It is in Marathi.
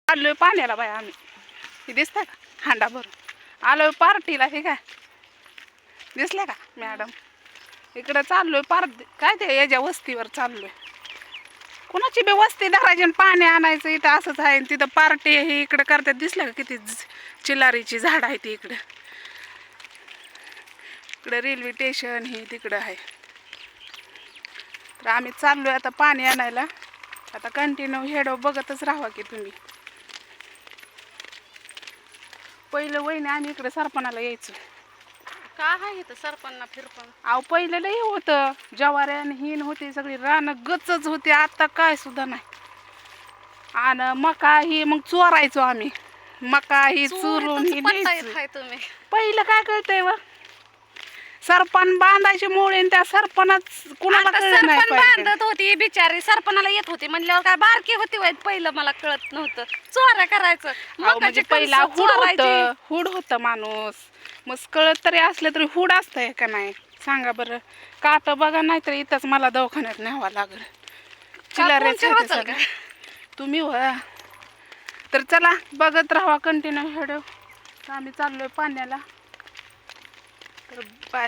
आलोय पाण्याला बाय आम्ही. हे दिसतंय का हांडा भरून आलोय पार्टीला. हे काय दिसलं का मॅडम? इकडं चाललोय काय ते याच्या वस्तीवर चाललोय. कुणाची बी वस्ती धरायची पाणी आणायचं इथं असंच आहे. तिथं पार्टी हे इकडं करतात. दिसलं का किती चिलारीची झाड आहे ती इकडं. इकडं रेल्वे स्टेशन हे तिकडं आहे. तर आम्ही चाललोय आता पाणी आणायला. आता कंटिन्यू हेडो बघतच राहा की तुम्ही. पहिलं वहिनी आम्ही इकडे सरपणाला यायचो. का आहे इथं सरपणला फिरपण? अहो पहिलं लई होतं. जवाऱ्यान हिन होती सगळी रानं गचच होती. आता काय सुद्धा नाही. आणि मका ही मग चोरायचो आम्ही. मका ही चोरून ही न्यायचो. तुम्ही पहिलं काय कळतंय व सरपण बांधायची मुळे त्या सरपणाच कुणाला कळलं नाही. बांधत होती बिचारी सरपणाला येत होती म्हणल्यावर काय बारकी होती वाईट. पहिलं मला कळत नव्हतं चोऱ्या करायचं. म्हणजे पहिला हुड होतं माणूस. मग कळत तरी असलं तरी हुड असतंय का नाही सांगा बरं. का तर बघा नाही तर इथंच मला दवाखान्यात न्यावं लागल. चिल्लर तुम्ही व तर चला बघत राहा कंटिन्यू व्हिडिओ. आम्ही चाललोय पाण्याला. तर बाय.